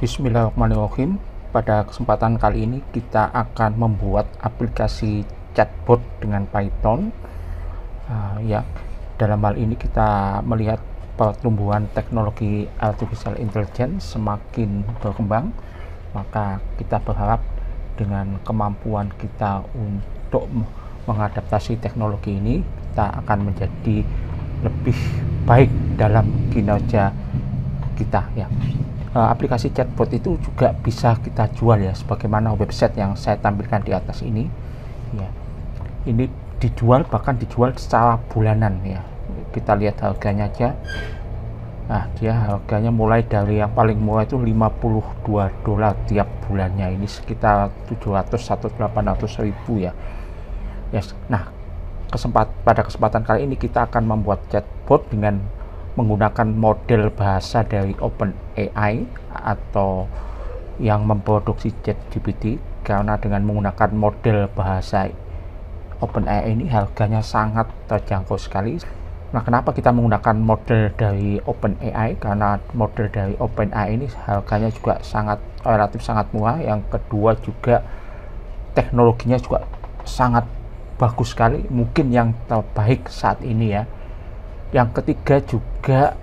Bismillahirrahmanirrahim. Pada kesempatan kali ini kita akan membuat aplikasi chatbot dengan Python. Ya, dalam hal ini kita melihat pertumbuhan teknologi artificial intelligence semakin berkembang, maka kita berharap dengan kemampuan kita untuk mengadaptasi teknologi ini, kita akan menjadi lebih baik dalam kinerja kita ya. Aplikasi chatbot itu juga bisa kita jual ya, sebagaimana website yang saya tampilkan di atas ini ya. Ini dijual, bahkan dijual secara bulanan ya. Kita lihat harganya aja. Nah, dia harganya mulai dari yang paling murah itu $52 tiap bulannya. Ini sekitar 700 atau 800 ribu ya. Yes. Nah, pada kesempatan kali ini kita akan membuat chatbot dengan menggunakan model bahasa dari OpenAI atau yang memproduksi ChatGPT, karena dengan menggunakan model bahasa OpenAI ini harganya sangat terjangkau sekali. Nah, kenapa kita menggunakan model dari OpenAI? Karena model dari OpenAI ini harganya juga relatif sangat murah. Yang kedua juga teknologinya juga sangat bagus sekali, mungkin yang terbaik saat ini ya. Yang ketiga juga,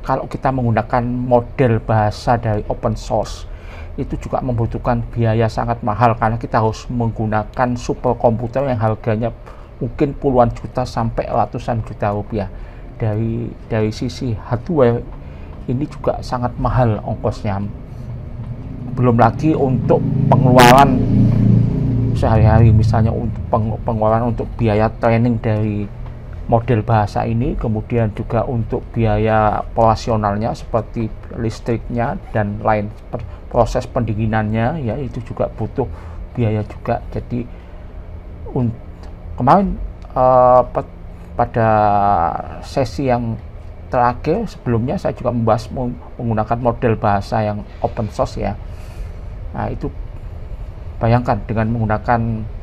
kalau kita menggunakan model bahasa dari open source itu juga membutuhkan biaya sangat mahal, karena kita harus menggunakan superkomputer yang harganya mungkin puluhan juta sampai ratusan juta rupiah. Dari sisi hardware ini juga sangat mahal ongkosnya, belum lagi untuk pengeluaran sehari-hari, misalnya untuk pengeluaran untuk biaya training dari model bahasa ini, kemudian juga untuk biaya operasionalnya seperti listriknya dan lain, proses pendinginannya ya, itu juga butuh biaya juga. Jadi kemarin pada sesi yang terakhir sebelumnya saya juga membahas menggunakan model bahasa yang open source ya. Nah, itu bayangkan dengan menggunakan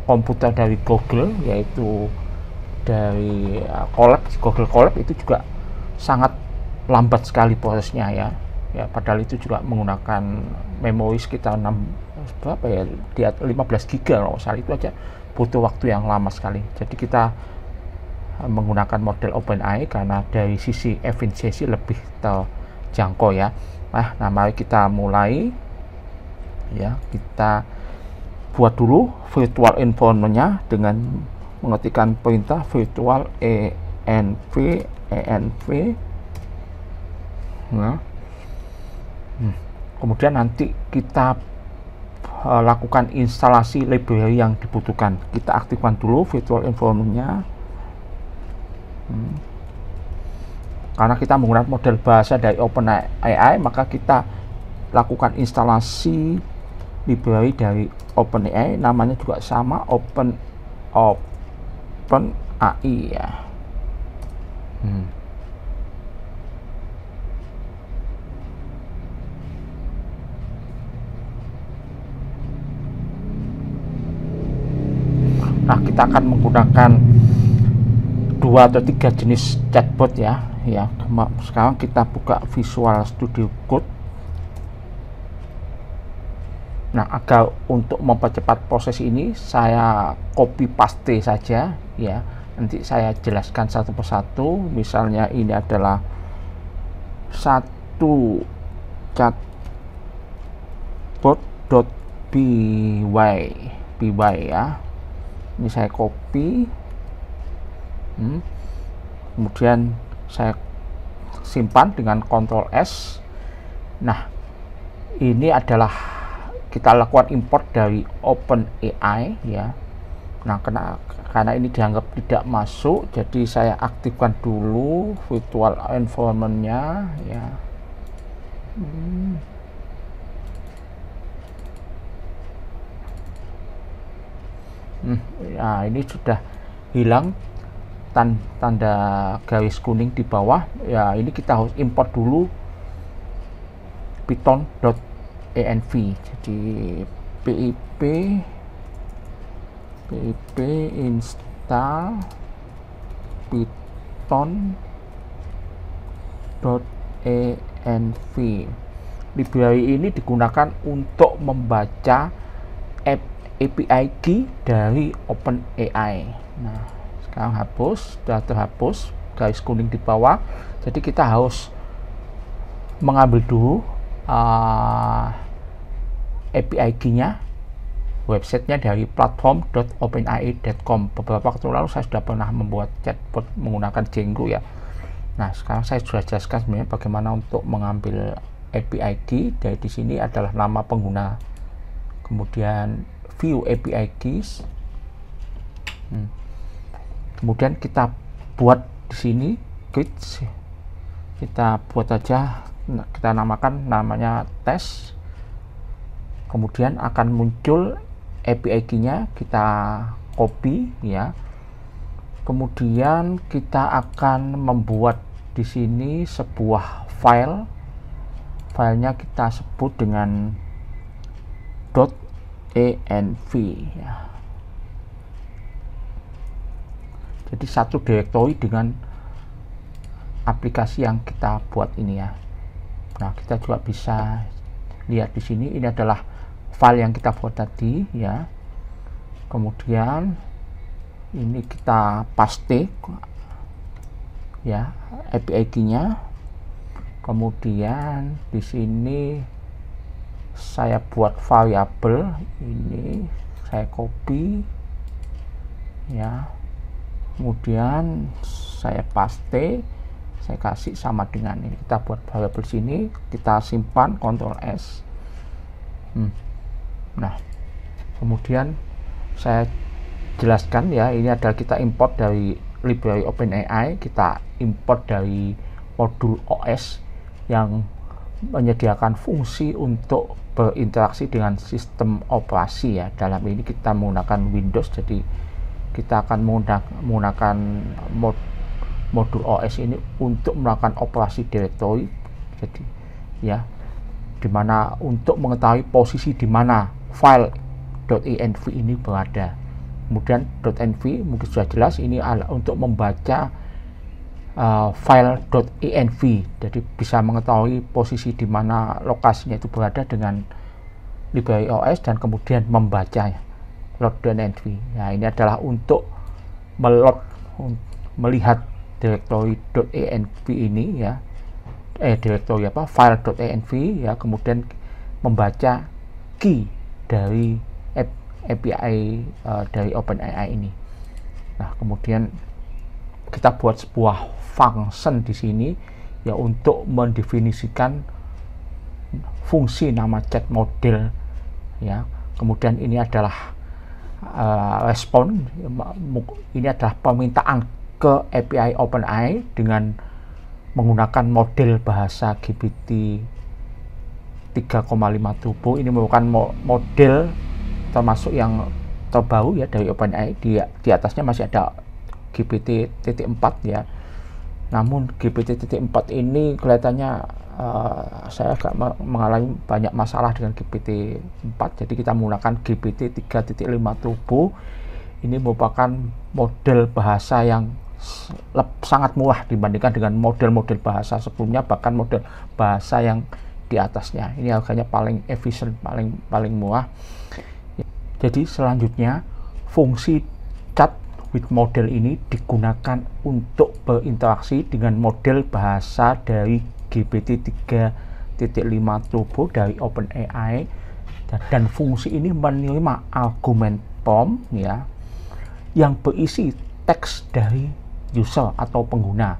komputer dari Google, yaitu dari Google Colab, itu juga sangat lambat sekali prosesnya ya. Padahal itu juga menggunakan memori sekitar 15 GB kalau salah, itu aja butuh waktu yang lama sekali. Jadi kita menggunakan model OpenAI karena dari sisi efisiensi lebih terjangkau ya. Nah, mari kita mulai ya. Kita buat dulu virtual environment-nya dengan mengetikkan perintah virtual env. Nah, kemudian nanti kita lakukan instalasi library yang dibutuhkan. Kita aktifkan dulu virtual environment-nya. Karena kita menggunakan model bahasa dari OpenAI, maka kita lakukan instalasi library dari OpenAI, namanya juga sama, OpenAI ya. Nah, kita akan menggunakan 2 atau 3 jenis chatbot ya. Sekarang kita buka Visual Studio Code. Nah, agar untuk mempercepat proses ini, saya copy paste saja ya. Nanti saya jelaskan satu persatu. Misalnya ini adalah satu chatbot.py ya. Ini saya copy, kemudian saya simpan dengan Ctrl S. Nah, ini adalah kita lakukan import dari OpenAI ya. Nah, karena ini dianggap tidak masuk, jadi saya aktifkan dulu virtual environment-nya ya. Nah, ini sudah hilang tanda garis kuning di bawah ya. Ini kita harus import dulu python.env. Jadi pip install python.env Library ini digunakan untuk membaca API key dari OpenAI. Nah, sekarang hapus, sudah terhapus garis kuning di bawah. Jadi kita harus mengambil dulu API key-nya, websitenya dari platform.openai.com. Beberapa waktu lalu saya sudah pernah membuat chatbot menggunakan Django ya. Nah, sekarang saya sudah jelaskan sebenarnya bagaimana untuk mengambil API key. Dari di sini adalah nama pengguna, kemudian view API keys. Kemudian kita buat di sini grids. Kita buat aja, kita namakan namanya test. Kemudian akan muncul API key-nya, kita copy ya. Kemudian kita akan membuat di sini sebuah file. Filenya kita sebut dengan .env ya. Jadi satu directory dengan aplikasi yang kita buat ini ya. Nah, kita juga bisa lihat di sini, ini adalah file yang kita buat tadi ya. Kemudian ini kita paste ya API key-nya. Kemudian di sini saya buat variabel, ini saya copy ya. Kemudian saya paste, saya kasih sama dengan ini. Kita buat variabel sini, kita simpan, Ctrl S. Nah, kemudian saya jelaskan ya, ini adalah kita import dari library OpenAI, kita import dari modul OS yang menyediakan fungsi untuk berinteraksi dengan sistem operasi ya. Dalam ini kita menggunakan Windows, jadi kita akan menggunakan modul OS ini untuk melakukan operasi directory. Jadi ya, dimana untuk mengetahui posisi di mana file .env ini berada. Kemudian .env mungkin sudah jelas, ini adalah untuk membaca file .env, jadi bisa mengetahui posisi di mana lokasinya itu berada dengan library OS dan kemudian membaca load.env. Nah, ini adalah untuk melihat directory .env ini ya, directory file .env ya, kemudian membaca key dari API dari OpenAI ini. Nah, kemudian kita buat sebuah function di sini ya untuk mendefinisikan fungsi nama chat model ya. Kemudian ini adalah respon, ini adalah permintaan ke API OpenAI dengan menggunakan model bahasa GPT 3,5 Turbo. Ini merupakan model termasuk yang terbaru ya dari OpenAI. Di atasnya masih ada GPT-4 ya. Namun GPT-4 ini kelihatannya saya agak mengalami banyak masalah dengan GPT-4, jadi kita menggunakan GPT 3.5 Turbo. Ini merupakan model bahasa yang sangat murah dibandingkan dengan model-model bahasa sebelumnya, bahkan model bahasa yang di atasnya. Ini harganya paling efisien, paling murah. Jadi selanjutnya fungsi chat with model ini digunakan untuk berinteraksi dengan model bahasa dari GPT 3.5 Turbo dari OpenAI, dan fungsi ini menerima argumen prompt ya yang berisi teks dari user atau pengguna,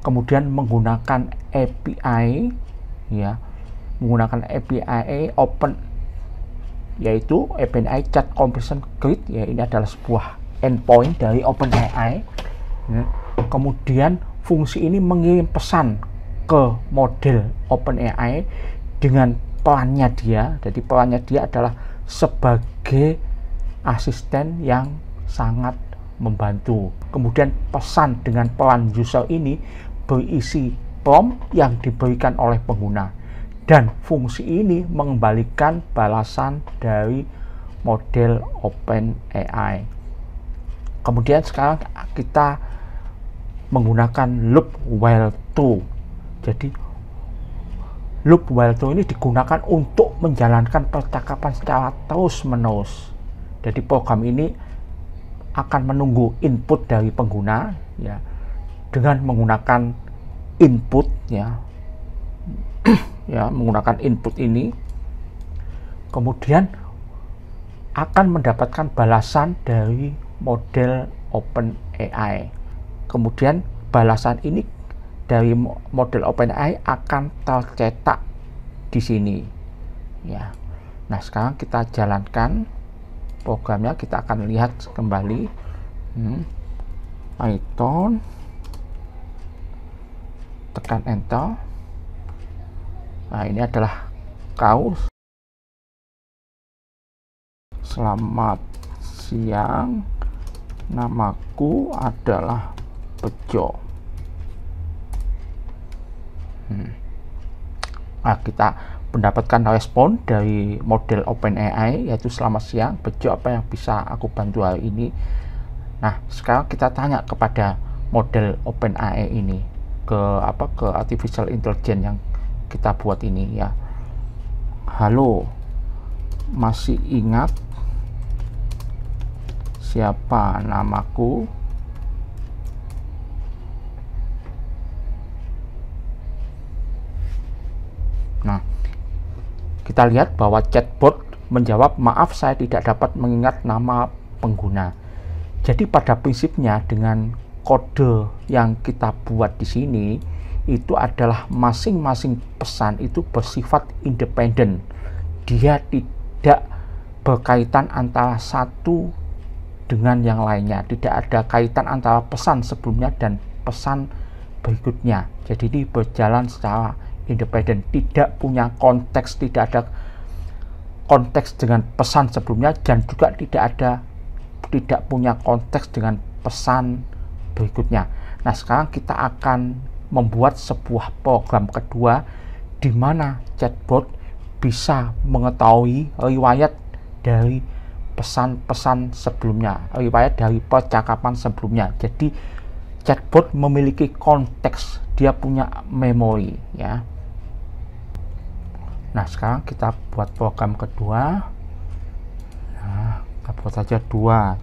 kemudian menggunakan API ya, menggunakan API open, yaitu OpenAI Chat Compression Grid ya. Ini adalah sebuah endpoint dari OpenAI ya. Kemudian fungsi ini mengirim pesan ke model OpenAI dengan perannya dia. Jadi perannya dia adalah sebagai asisten yang sangat membantu. Kemudian pesan dengan peran user ini berisi prompt yang diberikan oleh pengguna, dan fungsi ini mengembalikan balasan dari model OpenAI. Kemudian sekarang kita menggunakan loop while true. Jadi loop while true ini digunakan untuk menjalankan percakapan secara terus-menerus. Jadi program ini akan menunggu input dari pengguna ya dengan menggunakan input ya ya menggunakan input ini, kemudian akan mendapatkan balasan dari model OpenAI. Kemudian balasan ini dari model OpenAI akan tercetak di sini ya. Nah, sekarang kita jalankan programnya, kita akan lihat kembali Python, tekan enter. Nah, ini adalah kau. Selamat siang, namaku adalah Bejo. Nah, kita mendapatkan respon dari model OpenAI, yaitu selamat siang Bejo, apa yang bisa aku bantu hari ini. Nah, sekarang kita tanya kepada model OpenAI ini, ke artificial intelligence yang kita buat ini ya. Halo, masih ingat siapa namaku? Nah, kita lihat bahwa chatbot menjawab, maaf saya tidak dapat mengingat nama pengguna. Jadi pada prinsipnya dengan kode yang kita buat di sini itu adalah masing-masing pesan itu bersifat independen. Dia tidak berkaitan antara satu dengan yang lainnya. Tidak ada kaitan antara pesan sebelumnya dan pesan berikutnya. Jadi ini berjalan secara independen, tidak punya konteks, tidak ada konteks dengan pesan sebelumnya, dan juga tidak punya konteks dengan pesan berikutnya. Nah, sekarang kita akan membuat sebuah program kedua di mana chatbot bisa mengetahui riwayat dari pesan-pesan sebelumnya, riwayat dari percakapan sebelumnya. Jadi chatbot memiliki konteks, dia punya memori ya. Nah, sekarang kita buat program kedua. Nah, kita buat saja 2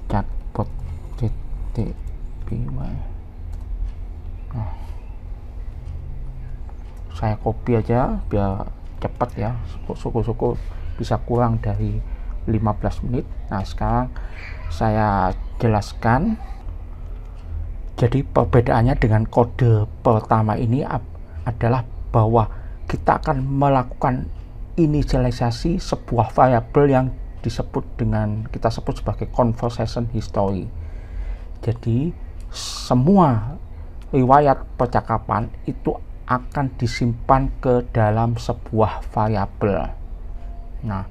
chatbot .py. Nah, saya copy aja biar cepat ya, syukur-syukur bisa kurang dari 15 menit. Nah, sekarang saya jelaskan. Jadi perbedaannya dengan kode pertama ini adalah bahwa kita akan melakukan inisialisasi sebuah variabel yang kita sebut sebagai conversation history. Jadi semua riwayat percakapan itu akan disimpan ke dalam sebuah variabel. Nah,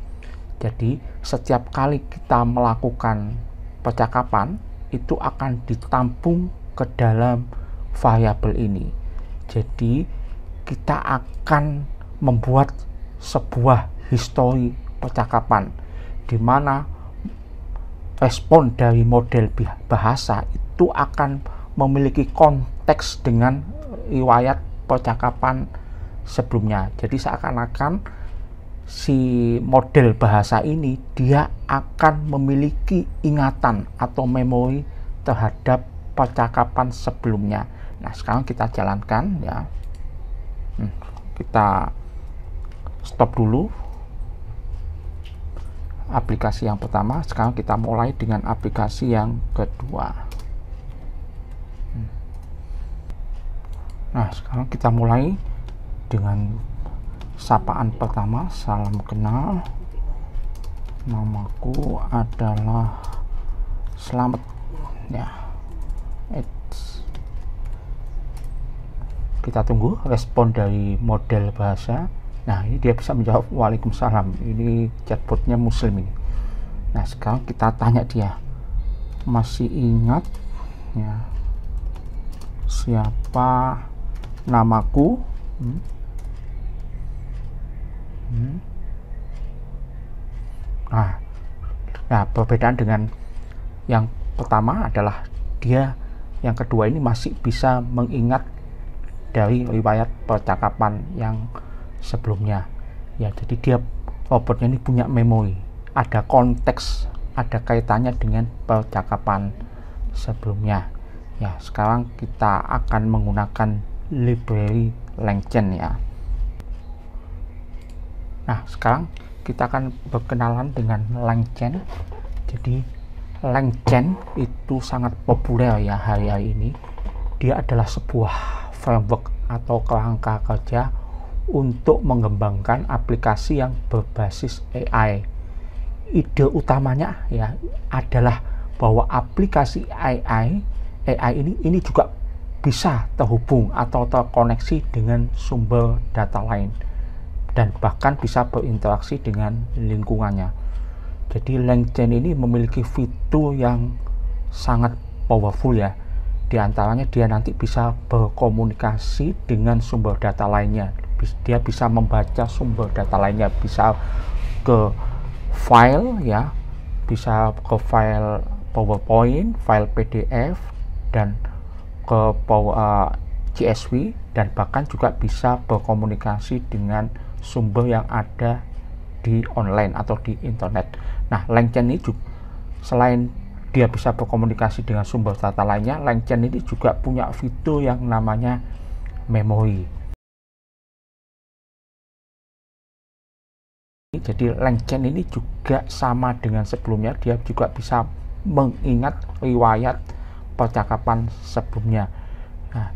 jadi setiap kali kita melakukan percakapan itu akan ditampung ke dalam variabel ini. Jadi kita akan membuat sebuah histori percakapan di mana respon dari model bahasa itu akan memiliki konteks dengan riwayat percakapan sebelumnya. Jadi seakan-akan si model bahasa ini dia akan memiliki ingatan atau memori terhadap percakapan sebelumnya. Nah, sekarang kita jalankan ya. Kita stop dulu aplikasi yang pertama. Sekarang kita mulai dengan aplikasi yang kedua. Nah, sekarang kita mulai dengan sapaan pertama. Salam kenal, namaku adalah Selamat ya. Kita tunggu respon dari model bahasa. Nah, ini dia bisa menjawab Waalaikumsalam. Ini chatbotnya muslim ini. Nah, sekarang kita tanya dia, masih ingat ya siapa namaku? Nah, perbedaan dengan yang pertama adalah yang kedua ini masih bisa mengingat dari riwayat percakapan yang sebelumnya. Ya, jadi dia robotnya ini punya memori, ada konteks, ada kaitannya dengan percakapan sebelumnya. Ya, sekarang kita akan menggunakan library LangChain ya. Nah, sekarang kita akan berkenalan dengan LangChain. Jadi LangChain itu sangat populer ya hari-hari ini. Dia adalah sebuah framework atau kerangka kerja untuk mengembangkan aplikasi yang berbasis AI. Ide utamanya ya adalah bahwa aplikasi AI ini juga bisa terhubung atau terkoneksi dengan sumber data lain dan bahkan bisa berinteraksi dengan lingkungannya. Jadi LangChain ini memiliki fitur yang sangat powerful ya. Di antaranya dia nanti bisa berkomunikasi dengan sumber data lainnya. Dia bisa membaca sumber data lainnya, bisa ke file ya, bisa ke file PowerPoint, file PDF, dan ke CSV, dan bahkan juga bisa berkomunikasi dengan sumber yang ada di online atau di internet. Nah, LangChain ini juga, selain dia bisa berkomunikasi dengan sumber data lainnya, LangChain ini juga punya fitur yang namanya memori. Jadi LangChain ini juga sama dengan sebelumnya, dia juga bisa mengingat riwayat percakapan sebelumnya. Nah,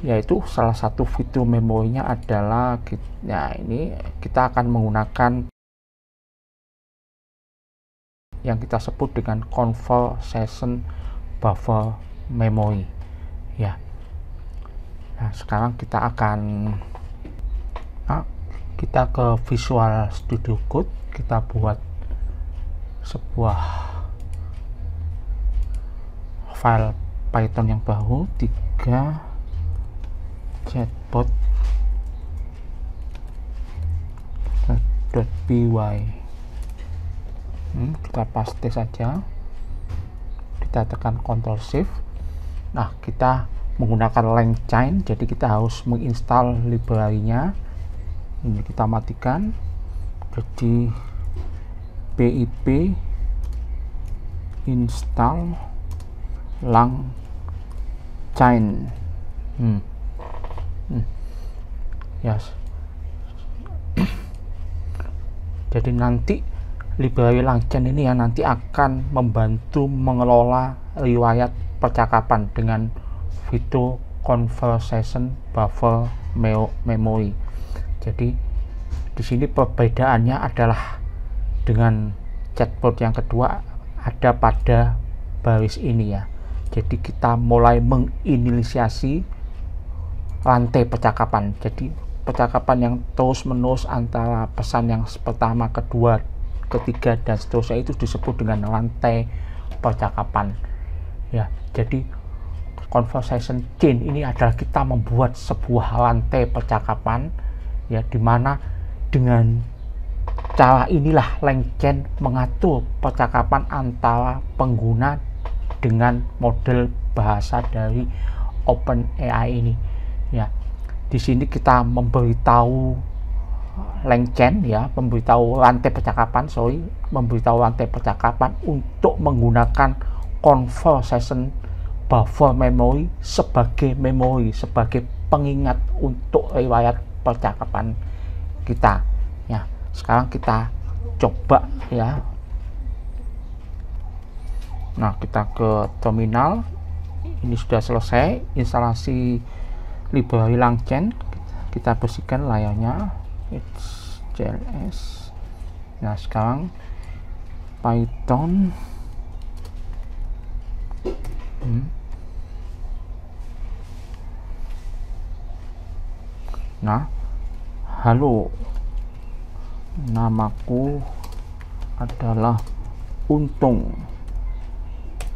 yaitu salah satu fitur memorinya adalah, nah ini kita akan menggunakan yang kita sebut dengan conversation buffer memory ya. Nah, sekarang kita akan kita ke Visual Studio Code, kita buat sebuah file Python yang baru, 3 chatbot.py. Kita paste saja, kita tekan Ctrl Shift. Nah, kita menggunakan LangChain, jadi kita harus menginstal library-nya. Ini kita matikan, jadi pip install LangChain. Yes. Jadi nanti library LangChain ini yang nanti akan membantu mengelola riwayat percakapan dengan fitur conversation buffer memory. Jadi di sini perbedaannya adalah dengan chatbot yang kedua ada pada baris ini ya. Jadi kita mulai menginisiasi rantai percakapan. Jadi percakapan yang terus menerus antara pesan yang pertama, kedua, ketiga, dan seterusnya itu disebut dengan rantai percakapan ya. Jadi conversation chain ini adalah kita membuat sebuah rantai percakapan ya, dimana dengan cara inilah LangChain mengatur percakapan antara pengguna dengan model bahasa dari OpenAI ini ya. Di sini kita memberitahu LangChain ya, memberitahu rantai percakapan untuk menggunakan conversation buffer memory sebagai pengingat untuk riwayat percakapan kita ya. Sekarang kita coba ya. Nah, kita ke terminal. Ini sudah selesai instalasi library LangChain. Kita bersihkan layarnya, HCLS. Nah, sekarang Python Nah, halo, namaku adalah Untung.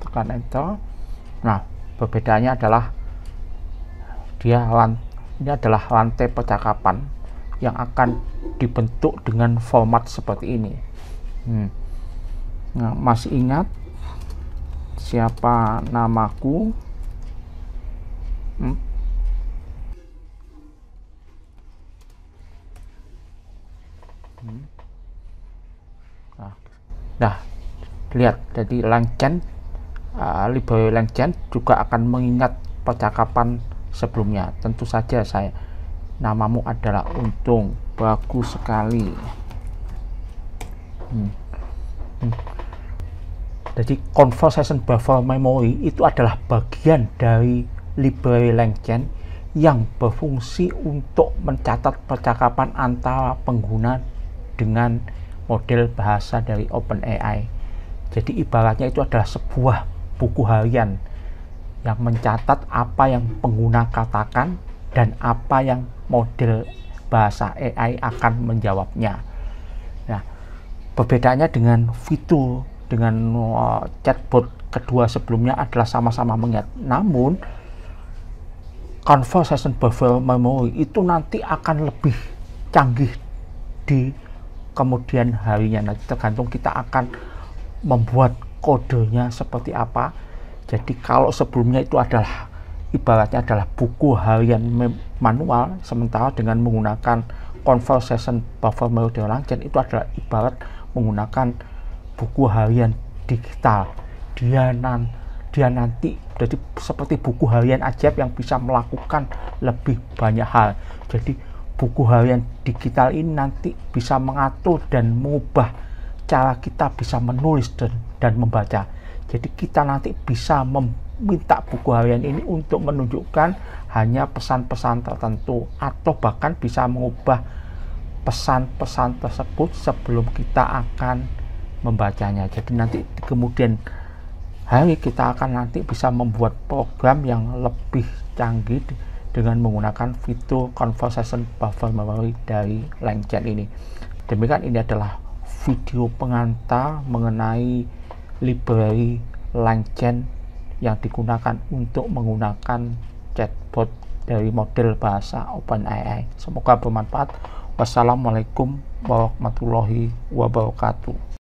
Tekan enter. Nah, perbedaannya adalah ini adalah rantai percakapan yang akan dibentuk dengan format seperti ini. Nah, masih ingat siapa namaku? Nah, lihat, jadi LangChain, library LangChain juga akan mengingat percakapan sebelumnya. Tentu saja namamu adalah Untung, bagus sekali. Jadi conversation buffer memory itu adalah bagian dari library LangChain yang berfungsi untuk mencatat percakapan antara pengguna dengan model bahasa dari OpenAI. Jadi ibaratnya itu adalah sebuah buku harian yang mencatat apa yang pengguna katakan dan apa yang model bahasa AI akan menjawabnya. Nah, perbedaannya dengan fitur dengan chatbot kedua sebelumnya adalah sama-sama mengingat. Namun conversation buffer memory itu nanti akan lebih canggih di kemudian harinya. Nanti tergantung kita akan membuat kodenya seperti apa. Jadi kalau sebelumnya itu adalah ibaratnya adalah buku harian manual, sementara dengan menggunakan conversation buffer memory LangChain itu adalah ibarat menggunakan buku harian digital. Dia nanti jadi seperti buku harian ajaib yang bisa melakukan lebih banyak hal. Jadi buku harian digital ini nanti bisa mengatur dan mengubah cara kita bisa menulis dan membaca. Jadi kita nanti bisa meminta buku harian ini untuk menunjukkan hanya pesan-pesan tertentu, atau bahkan bisa mengubah pesan-pesan tersebut sebelum kita akan membacanya. Jadi nanti kemudian hari kita akan nanti bisa membuat program yang lebih canggih dengan menggunakan fitur conversation buffer memory dari LangChain ini. Demikian, ini adalah video pengantar mengenai library LangChain yang digunakan untuk menggunakan chatbot dari model bahasa OpenAI. Semoga bermanfaat. Wassalamualaikum warahmatullahi wabarakatuh.